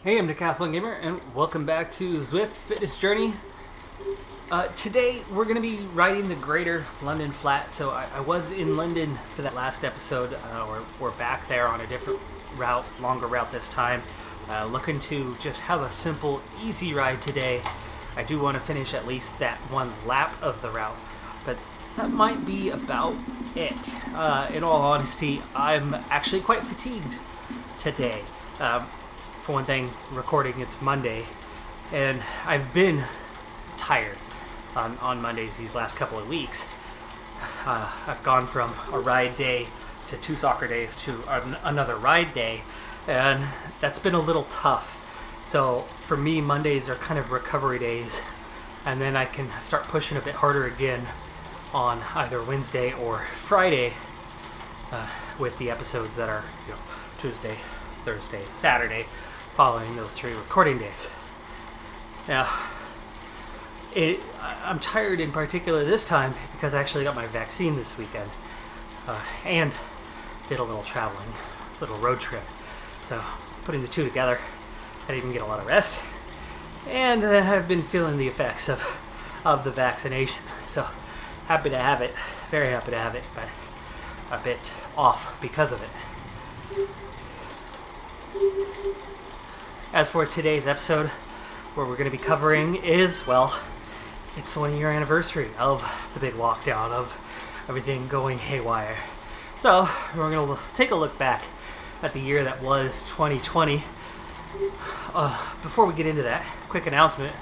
Hey, I'm Decathlon Gamer, and welcome back to Zwift Fitness Journey. Today, we're going to be riding the Greater London Flat. So I was in London for that last episode. We're back there on a different route, longer route this time. Looking to just have a simple, easy ride today. I do want to finish at least that one lap of the route, but that might be about it. In all honesty, I'm actually quite fatigued today. For one thing, recording, it's Monday, and I've been tired on Mondays these last couple of weeks. I've gone from a ride day to 2 soccer days to another ride day, and that's been a little tough. So for me, Mondays are kind of recovery days, and then I can start pushing a bit harder again on either Wednesday or Friday with the episodes that are Tuesday, Thursday, Saturday, following those 3 recording days. Now, I'm tired in particular this time because I actually got my vaccine this weekend and did a little traveling, a little road trip. So putting the two together, I didn't get a lot of rest, and I've been feeling the effects of the vaccination. So happy to have it, very happy to have it, but a bit off because of it. As for today's episode, what we're going to be covering is, well, it's the 1-year anniversary of the big lockdown, of everything going haywire. So we're going to take a look back at the year that was 2020. Before we get into that, quick announcement.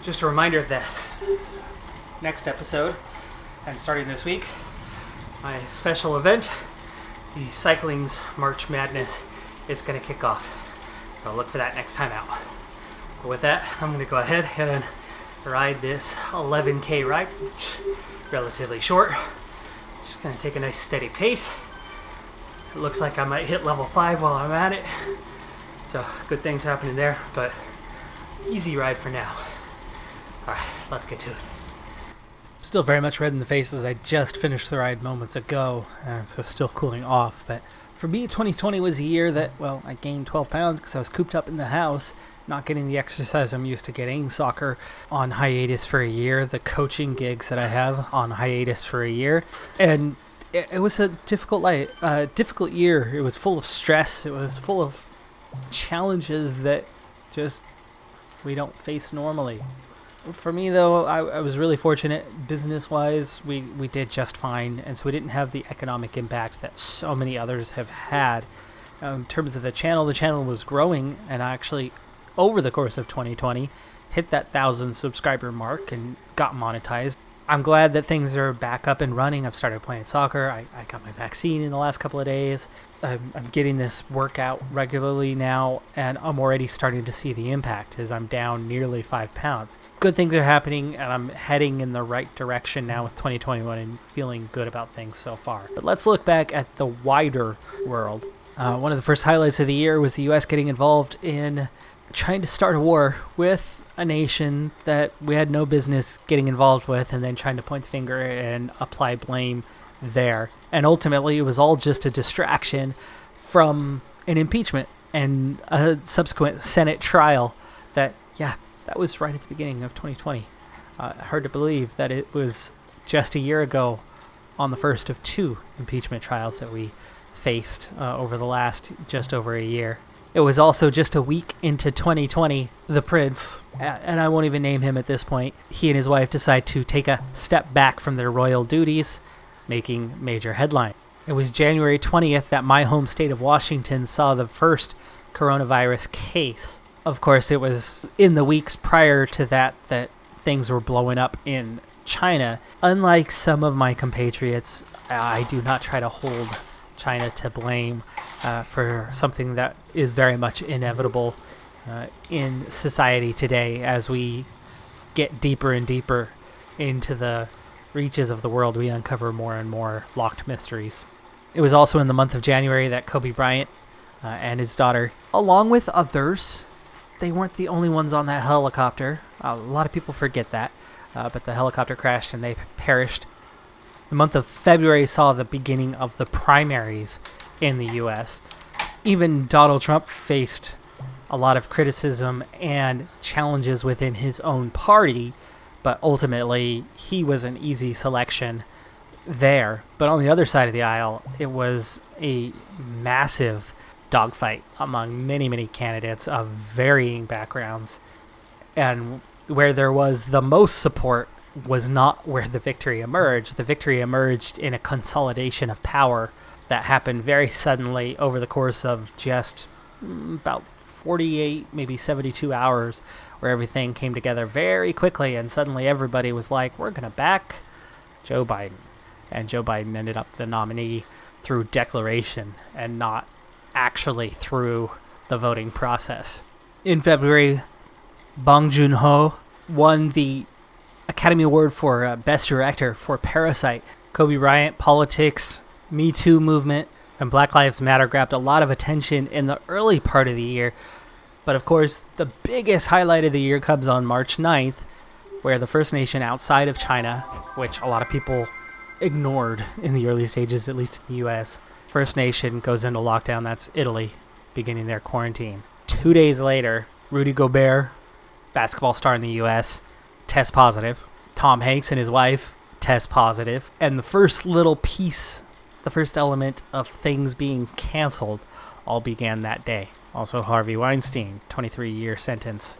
Just a reminder that next episode, and starting this week, my special event, the Cycling's March Madness, is going to kick off. So look for that next time out. But with that, I'm going to go ahead and ride this 11K ride, which is relatively short. Just going to take a nice steady pace. It looks like I might hit level 5 while I'm at it. So good things happening there, but easy ride for now. Alright, let's get to it. Still very much red in the face as I just finished the ride moments ago, so still cooling off. But for me, 2020 was a year that, well, I gained 12 pounds because I was cooped up in the house, not getting the exercise I'm used to getting, soccer on hiatus for a year, the coaching gigs that I have on hiatus for a year. And it was a difficult year. It was full of stress. It was full of challenges that just we don't face normally. For me, though, I was really fortunate business-wise. We did just fine, and so we didn't have the economic impact that so many others have had. In terms of the channel was growing, and I actually, over the course of 2020, hit that 1,000 subscriber mark and got monetized. I'm glad that things are back up and running. I've started playing soccer. I got my vaccine in the last couple of days. I'm getting this workout regularly now, and I'm already starting to see the impact as I'm down nearly 5 pounds. Good things are happening, and I'm heading in the right direction now with 2021 and feeling good about things so far. But let's look back at the wider world. One of the first highlights of the year was the U.S. getting involved in trying to start a war with a nation that we had no business getting involved with, and then trying to point the finger and apply blame there. And ultimately, it was all just a distraction from an impeachment and a subsequent Senate trial that was right at the beginning of 2020. Hard to believe that it was just a year ago on the first of 2 impeachment trials that we faced over the last just over a year. It was also just a week into 2020, the prince, and I won't even name him at this point, he and his wife decide to take a step back from their royal duties, making major headline. It was January 20th that my home state of Washington saw the first coronavirus case. Of course, it was in the weeks prior to that things were blowing up in China. Unlike some of my compatriots, I do not try to hold China to blame for something that is very much inevitable in society today. As we get deeper and deeper into the reaches of the world, we uncover more and more locked mysteries. It was also in the month of January that Kobe Bryant and his daughter, along with others, they weren't the only ones on that helicopter. A lot of people forget that, but the helicopter crashed and they perished. The month of February saw the beginning of the primaries in the U.S. Even Donald Trump faced a lot of criticism and challenges within his own party, but ultimately he was an easy selection there. But on the other side of the aisle, it was a massive dogfight among many, many candidates of varying backgrounds. And where there was the most support was not where the victory emerged. The victory emerged in a consolidation of power that happened very suddenly over the course of just about 48, maybe 72 hours, where everything came together very quickly, and suddenly everybody was like, we're going to back Joe Biden. And Joe Biden ended up the nominee through declaration and not actually through the voting process. In February, Bong Joon-ho won the Academy Award for Best Director for Parasite. Kobe Bryant, politics, Me Too movement, and Black Lives Matter grabbed a lot of attention in the early part of the year. But of course, the biggest highlight of the year comes on March 9th, where the first nation outside of China, which a lot of people ignored in the early stages, at least in the US, first nation goes into lockdown. That's Italy, beginning their quarantine. 2 days later, Rudy Gobert, basketball star in the US, tests positive. Tom Hanks and his wife test positive. And the first little piece, the first element of things being canceled all began that day. Also Harvey Weinstein, 23-year sentence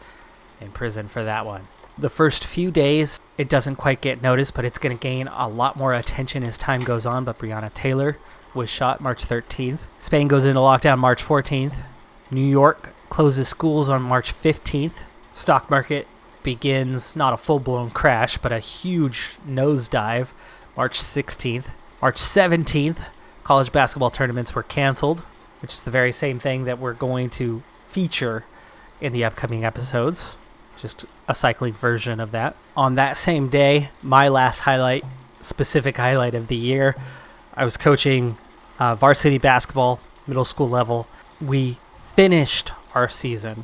in prison for that one. The first few days, it doesn't quite get noticed, but it's going to gain a lot more attention as time goes on. But Breonna Taylor was shot March 13th. Spain goes into lockdown March 14th. New York closes schools on March 15th. Stock market begins not a full-blown crash, but a huge nosedive March 16th. March 17th, college basketball tournaments were canceled, which is the very same thing that we're going to feature in the upcoming episodes. Just a cycling version of that. On that same day, my last highlight, specific highlight of the year, I was coaching varsity basketball, middle school level. We finished our season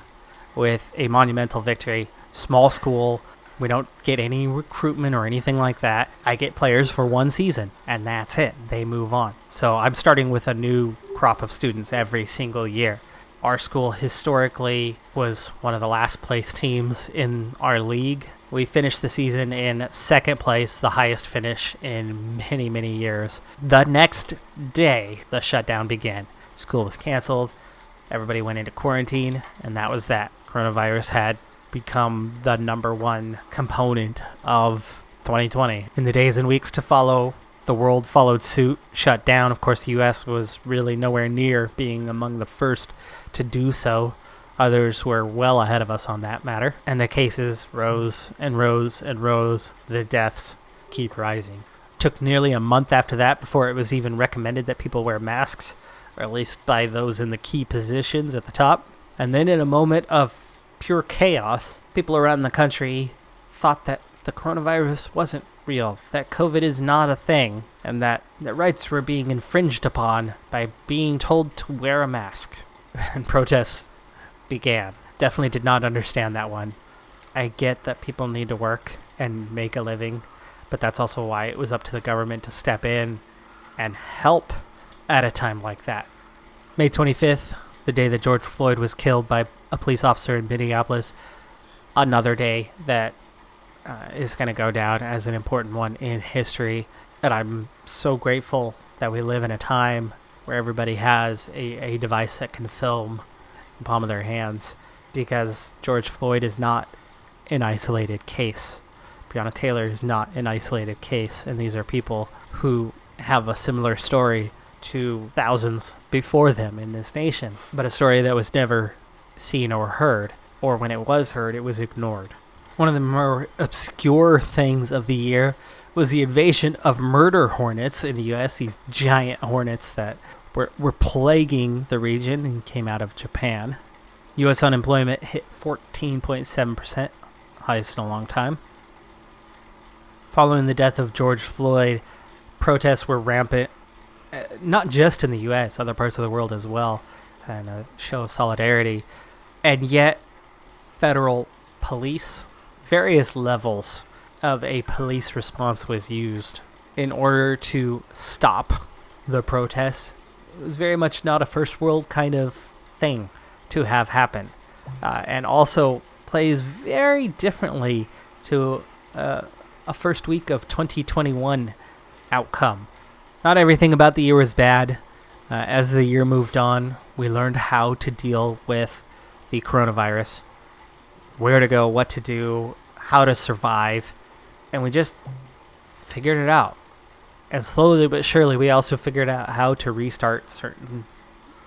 with a monumental victory. Small school. We don't get any recruitment or anything like that. I get players for one season, and that's it. They move on. So I'm starting with a new crop of students every single year. Our school historically was one of the last place teams in our league. We finished the season in second place, the highest finish in many, many years. The next day, the shutdown began. School was canceled. Everybody went into quarantine, and that was that. Coronavirus had become the number one component of 2020. In the days and weeks to follow, the world followed suit, shut down. Of course, the US was really nowhere near being among the first to do so. Others were well ahead of us on that matter. And the cases rose and rose and rose. The deaths keep rising. Took nearly a month after that before it was even recommended that people wear masks, or at least by those in the key positions at the top. And then in a moment of pure chaos, people around the country thought that the coronavirus wasn't real, that COVID is not a thing, and that rights were being infringed upon by being told to wear a mask. And protests began. Definitely did not understand that one. I get that people need to work and make a living, but that's also why it was up to the government to step in and help at a time like that. May 25th, the day that George Floyd was killed by a police officer in Minneapolis, another day that is going to go down as an important one in history. And I'm so grateful that we live in a time where everybody has a device that can film in the palm of their hands, because George Floyd is not an isolated case. Breonna Taylor is not an isolated case, and these are people who have a similar story to thousands before them in this nation, but a story that was never seen or heard, or when it was heard, it was ignored. One of the more obscure things of the year was the invasion of murder hornets in the U.S., these giant hornets that were plaguing the region and came out of Japan. U.S. unemployment hit 14.7%, highest in a long time. Following the death of George Floyd, protests were rampant, not just in the U.S., other parts of the world as well, and a show of solidarity. And yet, federal police, various levels of a police response was used in order to stop the protests. It was very much not a first world kind of thing to have happen. and also plays very differently to a first week of 2021 outcome. Not everything about the year was bad. As the year moved on, we learned how to deal with the coronavirus, where to go, what to do, how to survive, and we just figured it out. And slowly but surely, we also figured out how to restart certain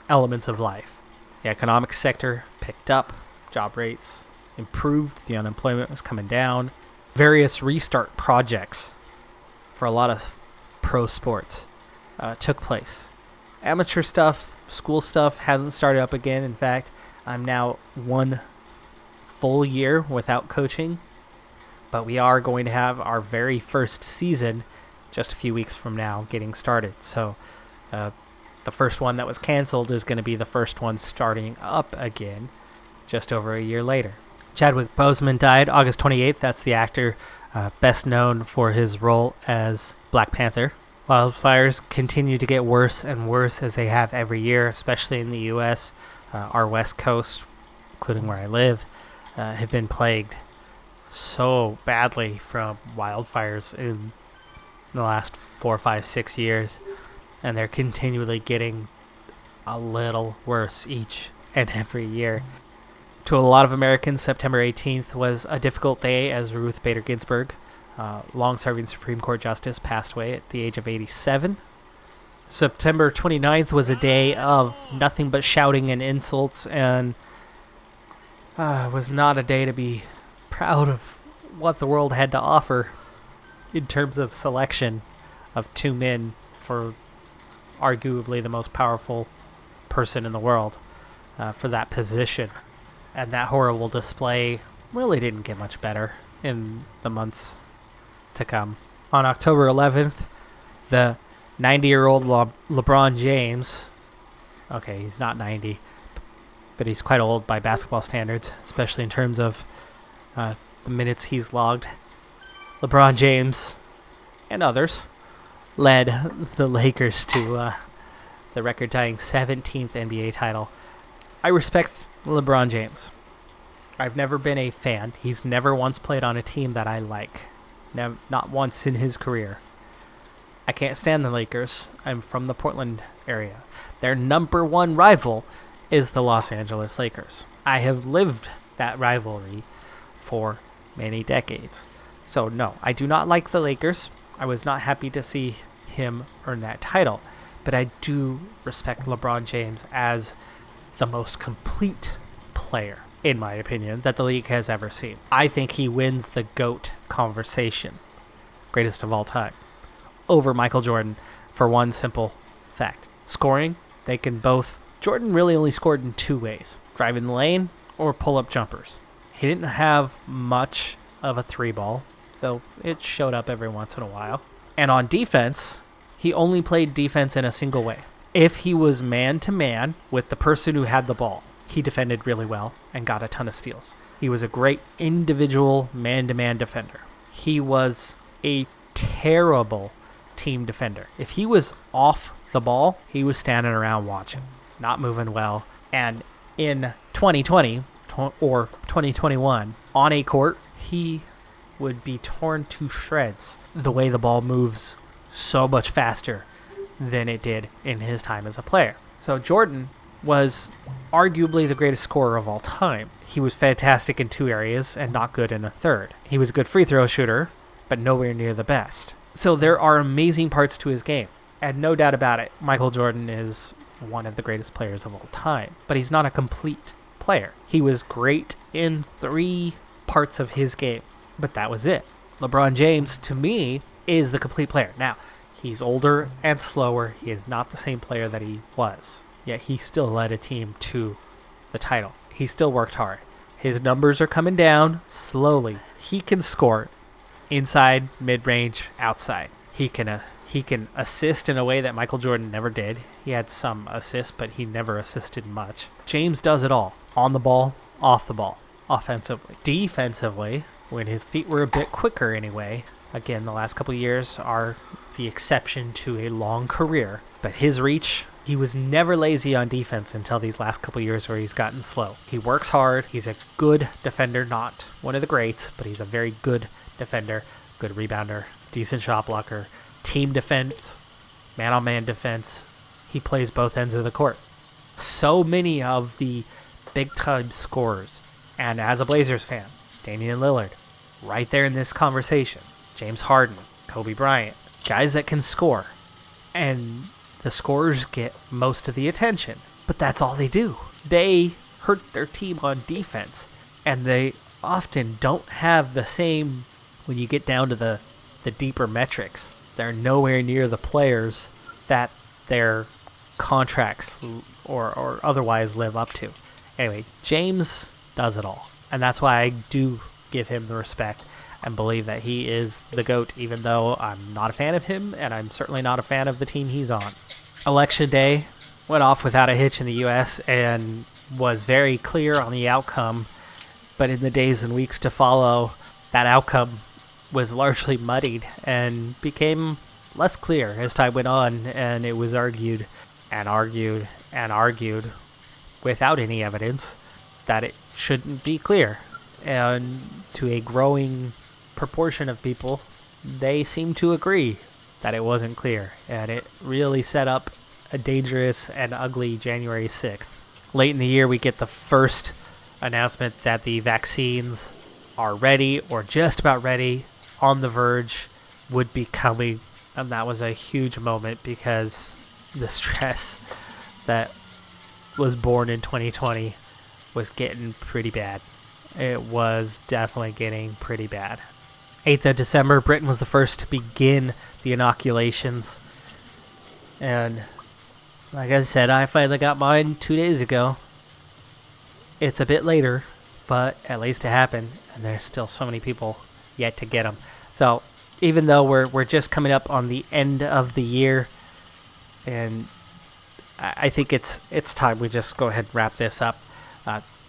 elements of life. The economic sector picked up, job rates improved, the unemployment was coming down. Various restart projects for a lot of pro sports took place. Amateur stuff, school stuff hasn't started up again. In fact, I'm now 1 full year without coaching, but we are going to have our very first season just a few weeks from now getting started. So the first one that was canceled is going to be the first one starting up again just over a year later. Chadwick Boseman died August 28th. That's the actor best known for his role as Black Panther. Wildfires continue to get worse and worse as they have every year, especially in the U.S. Our West Coast, including where I live, have been plagued so badly from wildfires in the last 4, 5, 6 years, and they're continually getting a little worse each and every year. To a lot of Americans, September 18th was a difficult day as Ruth Bader Ginsburg, long-serving Supreme Court Justice, passed away at the age of 87. September 29th was a day of nothing but shouting and insults, and was not a day to be proud of what the world had to offer in terms of selection of 2 men for arguably the most powerful person in the world for that position. And that horrible display really didn't get much better in the months to come. On October 11th, the 90-year-old LeBron James, okay, he's not 90, but he's quite old by basketball standards, especially in terms of the minutes he's logged. LeBron James and others led the Lakers to the record-tying 17th NBA title. I respect LeBron James. I've never been a fan. He's never once played on a team that I like. Not once in his career. I can't stand the Lakers. I'm from the Portland area. Their number 1 rival is the Los Angeles Lakers. I have lived that rivalry for many decades. So no, I do not like the Lakers. I was not happy to see him earn that title. But I do respect LeBron James as the most complete player, in my opinion, that the league has ever seen. I think he wins the GOAT conversation, greatest of all time, over Michael Jordan for one simple fact. Scoring, they can both. Jordan really only scored in 2 ways, drive in the lane or pull-up jumpers. He didn't have much of a 3-ball, though it showed up every once in a while. And on defense, he only played defense in a single way. If he was man-to-man with the person who had the ball, he defended really well and got a ton of steals. He was a great individual man-to-man defender. He was a terrible team defender. If he was off the ball, he was standing around watching, not moving well. And in 2020 or 2021, on a court, he would be torn to shreds. The way the ball moves so much faster than it did in his time as a player. So Jordan was arguably the greatest scorer of all time. He was fantastic in 2 areas and not good in a third. He was a good free throw shooter, but nowhere near the best. So there are amazing parts to his game. And no doubt about it, Michael Jordan is one of the greatest players of all time. But he's not a complete player. He was great in 3 parts of his game, but that was it. LeBron James, to me, is the complete player. Now, he's older and slower. He is not the same player that he was. Yet he still led a team to the title. He still worked hard. His numbers are coming down slowly. He can score inside, mid-range, outside. He can assist in a way that Michael Jordan never did. He had some assists, but he never assisted much. James does it all. On the ball, off the ball, offensively. Defensively, when his feet were a bit quicker anyway, again, the last couple of years are the exception to a long career. But his reach He was never lazy on defense until these last couple years where he's gotten slow. He works hard. He's a good defender, not one of the greats, but he's a very good defender, good rebounder, decent shot blocker, team defense, man-on-man defense. He plays both ends of the court. So many of the big-time scorers, and as a Blazers fan, Damian Lillard, right there in this conversation, James Harden, Kobe Bryant, guys that can score, and the scorers get most of the attention, but that's all they do. They hurt their team on defense, and they often don't have the same, when you get down to the deeper metrics, they're nowhere near the players that their contracts or otherwise live up to. Anyway, James does it all, and that's why I do give him the respect and believe that he is the GOAT, even though I'm not a fan of him, and I'm certainly not a fan of the team he's on. Election day went off without a hitch in the U.S. and was very clear on the outcome, but in the days and weeks to follow, that outcome was largely muddied and became less clear as time went on, and it was argued and argued and argued without any evidence that it shouldn't be clear. And to a growing proportion of people, they seem to agree that it wasn't clear, and it really set up a dangerous and ugly January 6th. Late in the year, we get the first announcement that the vaccines are ready, or just about ready, on the verge, would be coming, and that was a huge moment because the stress that was born in 2020 was getting pretty bad. It was definitely getting pretty bad. 8th of December, Britain was the first to begin the inoculations. And like I said, I finally got mine 2 days ago. It's a bit later, but at least it happened. And there's still so many people yet to get them. So even though we're just coming up on the end of the year, and I think it's time we just go ahead and wrap this up.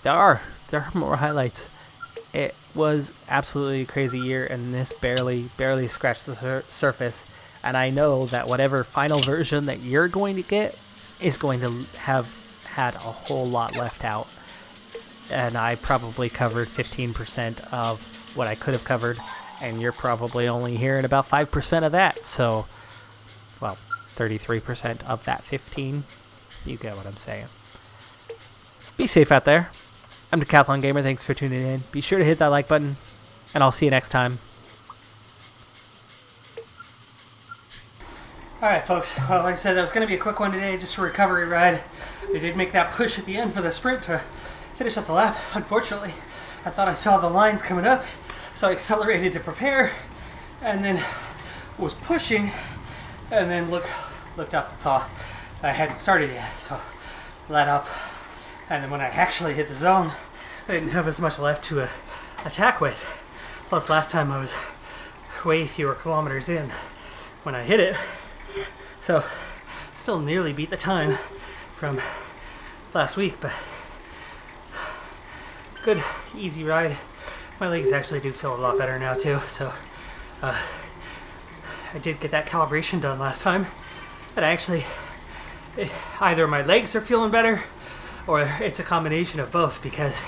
There are more highlights. It was absolutely a crazy year, and this barely scratched the surface. And I know that whatever final version that you're going to get is going to have had a whole lot left out. And I probably covered 15% of what I could have covered, and you're probably only hearing about 5% of that. So, well, 33% of that 15. You get what I'm saying. Be safe out there. I'm Decathlon Gamer. Thanks for tuning in. Be sure to hit that like button, and I'll see you next time. Alright folks, well, like I said, that was going to be a quick one today, just a recovery ride. They did make that push at the end for the sprint to finish up the lap. Unfortunately, I thought I saw the lines coming up, so I accelerated to prepare, and then was pushing, and then looked up and saw I hadn't started yet, so let up. And then when I actually hit the zone, I didn't have as much left to attack with. Plus, last time I was way fewer kilometers in when I hit it. So, still nearly beat the time from last week, but good, easy ride. My legs actually do feel a lot better now too, so I did get that calibration done last time. And either my legs are feeling better, or it's a combination of both, because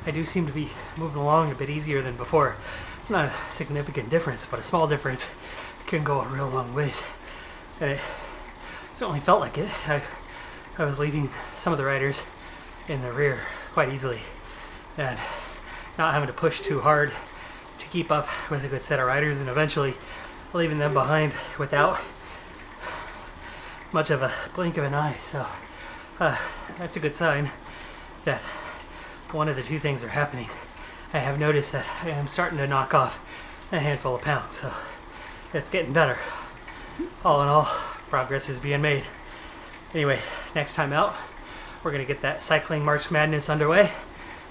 I do seem to be moving along a bit easier than before. It's not a significant difference, but a small difference can go a real long ways. And it certainly felt like it. I was leaving some of the riders in the rear quite easily, and not having to push too hard to keep up with a good set of riders, and eventually leaving them behind without much of a blink of an eye. So that's a good sign that one of the two things are happening. I have noticed that I am starting to knock off a handful of pounds, so it's getting better. All in all, progress is being made. Anyway, next time out, we're going to get that cycling March Madness underway.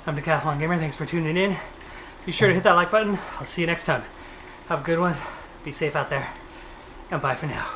I'm Decathlon Gamer. Thanks for tuning in. Be sure to hit that like button. I'll see you next time. Have a good one. Be safe out there. And bye for now.